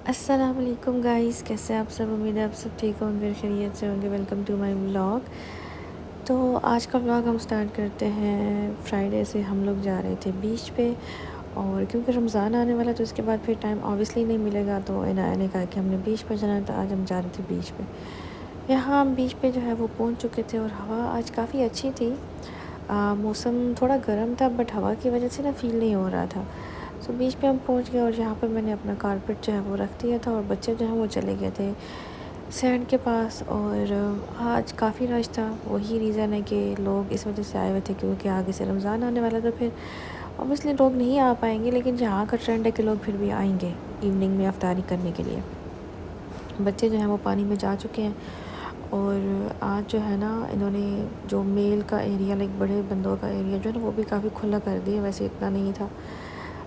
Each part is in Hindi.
अस्सलाम वालेकुम गाइस, कैसे आप सब। उम्मीद है आप सब ठीक होंगे, खैरियत से होंगे। Welcome to my vlog. तो आज का व्लॉग हम स्टार्ट करते हैं फ्राइडे से। हम लोग जा रहे थे बीच पे, और क्योंकि रमज़ान आने वाला तो उसके बाद फिर टाइम ऑब्वियसली नहीं मिलेगा, तो इनाया ने कहा कि हमने बीच पे जाना है, तो आज हम जा रहे थे बीच पे। यहाँ हम बीच पे जो है वो पहुँच चुके थे, और हवा आज काफ़ी अच्छी थी। मौसम थोड़ा गर्म था, बट हवा की वजह से ना फील नहीं हो रहा था। सो बीच पे हम पहुंच गए, और यहाँ पे मैंने अपना कारपेट जो है वो रख दिया था, और बच्चे जो हैं वो चले गए थे सैंड के पास। और आज काफ़ी रश था। वही रीज़न है कि लोग इस वजह से आए हुए थे क्योंकि आगे से रमज़ान आने वाला, तो फिर ऑब्वियसली लोग नहीं आ पाएंगे, लेकिन जहाँ का ट्रेंड है कि लोग फिर भी आएंगे इवनिंग में अफ्तारी करने के लिए। बच्चे जो हैं वो पानी में जा चुके हैं, और आज जो है ना इन्होंने जो मेल का एरिया, लाइक बड़े बंदों का एरिया जो है ना, वो भी काफ़ी खुला कर दिया। वैसे इतना नहीं था।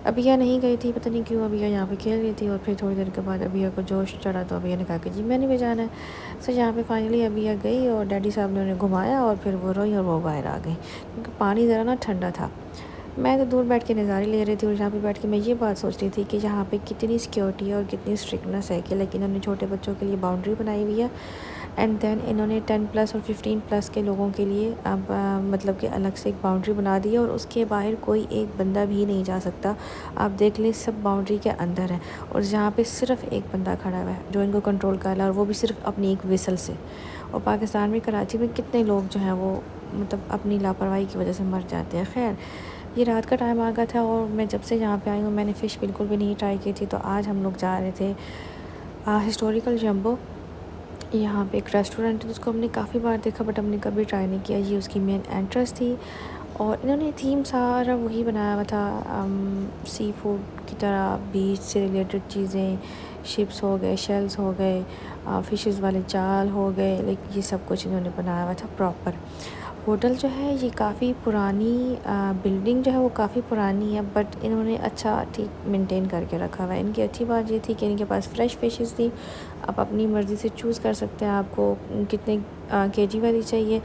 अबिया नहीं गई थी, पता नहीं क्यों। अबिया यहाँ पे खेल रही थी, और फिर थोड़ी देर के बाद अबिया को जोश चढ़ा, तो अबिया ने कहा कि जी मैंने भी जाना है। सो यहाँ पे फाइनली अबिया गई, और डैडी साहब ने उन्हें घुमाया, और फिर वो रोई और वो बाहर आ गई क्योंकि पानी ज़रा ना ठंडा था। मैं तो दूर बैठ के नज़ारे ले रही थी, और यहाँ पे बैठ के मैं ये बात सोच रही थी कि यहाँ पे कितनी सिक्योरिटी है और कितनी स्ट्रिक्टनेस है, कि लेकिन इन्होंने छोटे बच्चों के लिए बाउंड्री बनाई हुई है। एंड देन इन्होंने 10 प्लस और 15 प्लस के लोगों के लिए अब मतलब कि अलग से एक बाउंड्री बना दी है, और उसके बाहर कोई एक बंदा भी नहीं जा सकता। आप देख लें, सब बाउंड्री के अंदर है, और जहाँ पे सिर्फ एक बंदा खड़ा हुआ है जो इनको कंट्रोल कर रहा है, और वो भी सिर्फ अपनी एक विसल से। और पाकिस्तान में, कराची में कितने लोग जो हैं वो मतलब अपनी लापरवाही की वजह से मर जाते हैं। खैर, ये रात का टाइम आ गया था, और मैं जब से यहाँ पे आई हूँ मैंने फ़िश बिल्कुल भी नहीं ट्राई की थी। तो आज हम लोग जा रहे थे हिस्टोरिकल जंबो। यहाँ पे एक रेस्टोरेंट है जिसको हमने काफ़ी बार देखा, बट हमने कभी ट्राई नहीं किया। ये उसकी मेन एंट्रेंस थी, और इन्होंने थीम सारा वही बनाया हुआ था, सी फूड की तरह। बीच से रिलेटेड चीज़ें, शिप्स हो गए, शेल्स हो गए, फ़िशेस वाले जाल हो गए, लाइक ये सब कुछ इन्होंने बनाया हुआ था प्रॉपर। होटल जो है ये काफ़ी पुरानी बिल्डिंग जो है वो काफ़ी पुरानी है, बट इन्होंने अच्छा ठीक मेंटेन करके रखा हुआ है। इनकी अच्छी बात ये थी कि इनके पास फ़्रेश फ़िशेस थी। आप अपनी मर्ज़ी से चूज़ कर सकते हैं आपको कितने केजी वाली चाहिए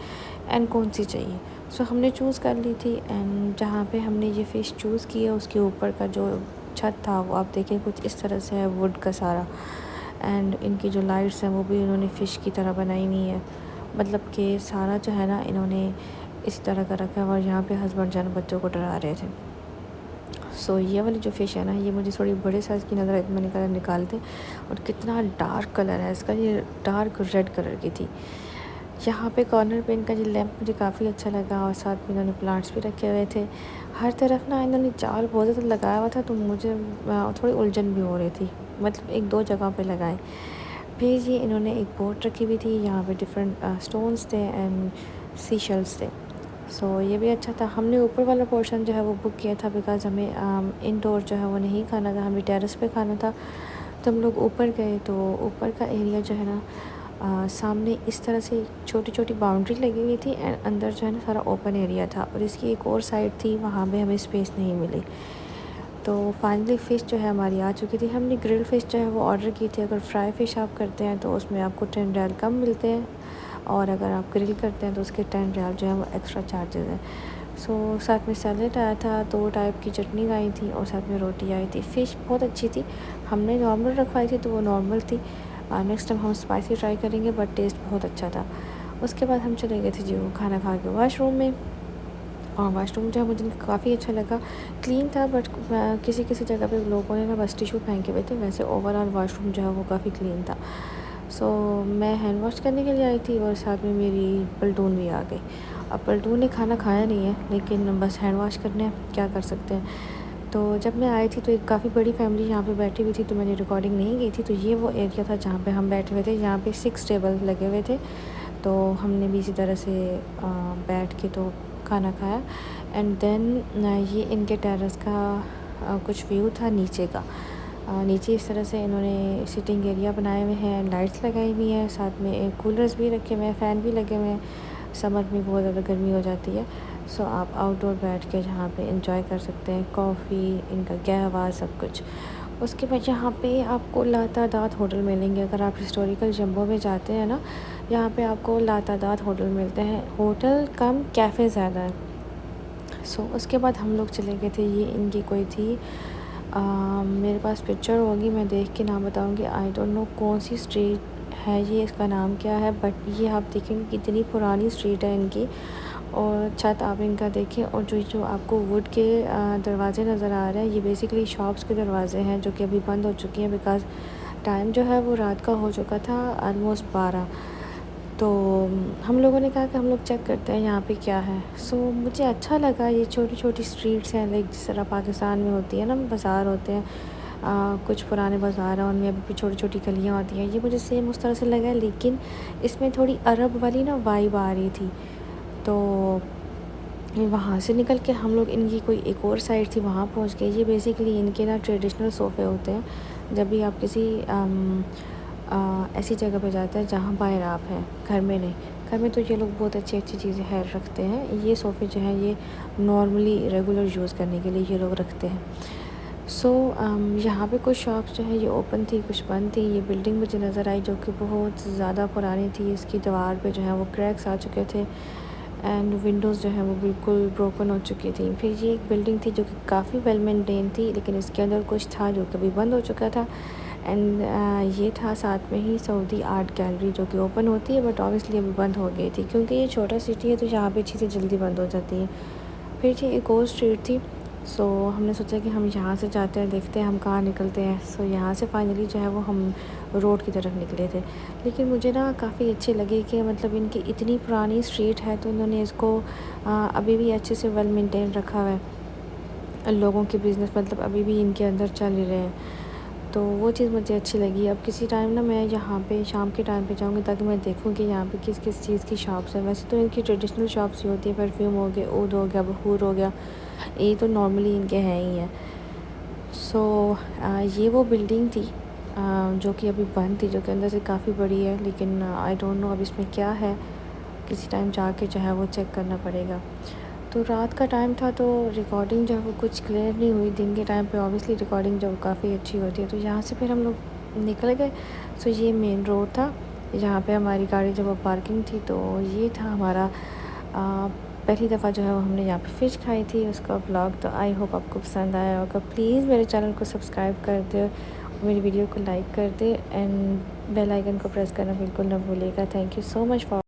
एंड कौन सी चाहिए। सो हमने चूज़ कर ली थी, एंड जहाँ पे हमने ये फ़िश चूज़ की है उसके ऊपर का जो छत था वो आप देखें कुछ इस तरह से है, वुड का सारा। एंड इनकी जो लाइट्स हैं वो भी इन्होंने फ़िश की तरह बनाई हुई है, मतलब कि सारा जो है ना इन्होंने इसी तरह का रखा है। और यहाँ पे हस्बैंड जान बच्चों को डरा रहे थे। सो ये वाली जो फ़िश है ना, ये मुझे थोड़ी बड़े साइज़ की नज़र आई, तो मैंने कहा निकालते। और कितना डार्क कलर है इसका, ये डार्क रेड कलर की थी। यहाँ पे कॉर्नर पे इनका जो लैंप मुझे काफ़ी अच्छा लगा, और साथ में इन्होंने प्लांट्स भी रखे हुए थे। हर तरफ ना इन्होंने जाल बहुत ज़्यादा लगाया हुआ था, तो मुझे थोड़ी उलझन भी हो रही थी, मतलब एक दो जगह पे लगाए। फिर ये इन्होंने एक बोट रखी हुई थी, यहाँ पे डिफरेंट स्टोन्स थे एंड सी शेल्स थे। सो ये भी अच्छा था। हमने ऊपर वाला पोर्शन जो है वो बुक किया था, बिकॉज़ हमें इनडोर जो है वो नहीं खाना था, हमें टेरेस पे खाना था। तो हम लोग ऊपर गए, तो ऊपर का एरिया जो है ना सामने इस तरह से छोटी छोटी बाउंड्री लगी हुई थी, एंड अंदर जो है ना सारा ओपन एरिया था, और इसकी एक और साइड थी वहाँ पे हमें स्पेस नहीं मिली। तो फाइनली फ़िश जो है हमारी आ चुकी थी। हमने ग्रिल फ़िश जो है वो ऑर्डर की थी। अगर फ्राई फ़िश आप करते हैं तो उसमें आपको 10 रियाल कम मिलते हैं, और अगर आप ग्रिल करते हैं तो उसके 10 रियाल जो है वो एक्स्ट्रा चार्जेस हैं। सो साथ में सैलेड आया था, 2 टाइप की चटनी आई थी, और साथ में रोटी आई थी। फ़िश बहुत अच्छी थी। हमने नॉर्मल रखवाई थी तो वो नॉर्मल थी। नेक्स्ट टाइम हम स्पाइसी ट्राई करेंगे, बट टेस्ट बहुत अच्छा था। उसके बाद हम चले गए थे जी वो खाना खा के वाशरूम में, और वाशरूम जो है मुझे काफ़ी अच्छा लगा। क्लीन था, बट किसी किसी जगह पे लोगों ने ना बस टिशू फेंके हुए थे। वैसे ओवरऑल वाशरूम जो है वो काफ़ी क्लीन था। सो मैं हैंड वॉश करने के लिए आई थी, और साथ में मेरी पलटून भी आ गई। अब पलटून ने खाना खाया नहीं है, लेकिन बस हैंड वॉश करने क्या कर सकते हैं। तो जब मैं आई थी तो एक काफ़ी बड़ी फैमिली यहाँ पे बैठी हुई थी, तो मैंने रिकॉर्डिंग नहीं की थी। तो ये वो एरिया था जहाँ पे हम बैठे हुए थे। यहाँ पे 6 टेबल लगे हुए थे, तो हमने भी इसी तरह से बैठ के तो खाना खाया। एंड देन ये इनके टेरेस का कुछ व्यू था नीचे का। नीचे इस तरह से इन्होंने सिटिंग एरिया बनाए हुए हैं, लाइट्स लगाई हुई हैं, साथ में कूलर्स भी रखे हुए हैं, फ़ैन भी लगे हुए हैं। समर में बहुत ज़्यादा गर्मी हो जाती है, सो आप आउटडोर बैठ के यहाँ पे एंजॉय कर सकते हैं, कॉफ़ी, इनका कहवा, सब कुछ। उसके बाद यहाँ पे आपको लातादात होटल मिलेंगे। अगर आप हिस्टोरिकल जंबो में जाते हैं ना, यहाँ पे आपको लातादात होटल मिलते हैं। होटल कम कैफ़े ज़्यादा है। सो उसके बाद हम लोग चले गए थे, ये इनकी कोई थी मेरे पास पिक्चर होगी, मैं देख के नाम बताऊंगी। आई डोंट नो कौन सी स्ट्रीट है ये, इसका नाम क्या है, बट ये आप देखेंगे कितनी पुरानी स्ट्रीट है इनकी। और छत आप इनका देखें, और जो जो आपको वुड के दरवाज़े नज़र आ रहे हैं, ये बेसिकली शॉप्स के दरवाज़े हैं जो कि अभी बंद हो चुकी हैं, बिकॉज़ टाइम जो है वो रात का हो चुका था, ऑलमोस्ट 12। तो हम लोगों ने कहा कि हम लोग चेक करते हैं यहाँ पे क्या है। सो मुझे अच्छा लगा, ये छोटी छोटी स्ट्रीट्स हैं, लाइक जिस तरह पाकिस्तान में होती है ना, बाज़ार होते हैं, कुछ पुराने बाज़ार हैं, उनमें अभी भी छोटी छोटी गलियाँ होती हैं, ये मुझे सेम उस तरह से लगा, लेकिन इसमें थोड़ी अरब वाली ना वाइब आ रही थी। तो वहाँ से निकल के हम लोग इनकी कोई एक और साइड थी, वहाँ पहुँच गए। ये बेसिकली इनके ना ट्रेडिशनल सोफ़े होते हैं। जब भी आप किसी ऐसी जगह पे जाते हैं जहाँ बाहर आप हैं, घर में नहीं, घर में तो ये लोग बहुत अच्छी अच्छी चीज़ें है रखते हैं। ये सोफ़े जो हैं ये नॉर्मली रेगुलर यूज़ करने के लिए ये लोग रखते हैं। सो यहाँ पे कुछ शॉप्स जो है ये ओपन थी, कुछ बंद थी। ये बिल्डिंग मुझे नज़र आई जो कि बहुत ज़्यादा पुरानी थी, इसकी दीवार पे जो है वो क्रैक्स आ चुके थे, एंड विंडोज़ जो है वो बिल्कुल ब्रोकन हो चुकी थी। फिर ये एक बिल्डिंग थी जो कि काफ़ी वेल मेंटेन थी, लेकिन इसके अंदर कुछ था जो कभी बंद हो चुका था। एंड ये था साथ में ही सऊदी आर्ट गैलरी जो कि ओपन होती है, बट ऑब्वियसली अभी बंद हो गई थी क्योंकि ये छोटा सिटी है, तो यहाँ पे चीज़ें जल्दी बंद हो जाती हैं। फिर ये एक और स्ट्रीट थी। सो हमने सोचा कि हम यहाँ से जाते हैं, देखते हैं हम कहाँ निकलते हैं। सो यहाँ से फाइनली जो है वो हम रोड की तरफ निकले थे। लेकिन मुझे ना काफ़ी अच्छे लगे कि मतलब इनकी इतनी पुरानी स्ट्रीट है, तो इन्होंने इसको अभी भी अच्छे से वेल मेंटेन रखा हुआ है। लोगों के बिज़नेस मतलब अभी भी इनके अंदर चल ही रहे हैं, तो वो चीज़ मुझे अच्छी लगी। अब किसी टाइम ना मैं यहाँ पे शाम के टाइम पे जाऊँगी ताकि मैं देखूँ कि यहाँ पे किस किस चीज़ की शॉप्स हैं। वैसे तो इनकी ट्रेडिशनल शॉप्स ही होती है, परफ्यूम हो गया, ऊद हो गया, बहूर हो गया, ये तो नॉर्मली इनके हैं ही हैं। सो ये वो बिल्डिंग थी जो कि अभी बंद थी, जो कि अंदर से काफ़ी बड़ी है, लेकिन आई डोंट नो अब इसमें क्या है। किसी टाइम जाके जो है वो चेक करना पड़ेगा। तो रात का टाइम था, तो रिकॉर्डिंग जो है वो कुछ क्लियर नहीं हुई। दिन के टाइम पे ऑब्वियसली रिकॉर्डिंग जो काफ़ी अच्छी होती है। तो यहाँ से फिर हम लोग निकल गए। सो ये मेन रोड था जहाँ पे हमारी गाड़ी जब वो पार्किंग थी। तो ये था हमारा पहली दफ़ा जो है वो हमने यहाँ पे फ़िश खाई थी, उसका व्लॉग। तो आई होप आपको पसंद आया होगा। प्लीज़ मेरे चैनल को सब्सक्राइब कर दे, मेरी वीडियो को लाइक कर दे, एंड बेल आइकन को प्रेस करना बिल्कुल ना भूलिएगा। Thank you so much for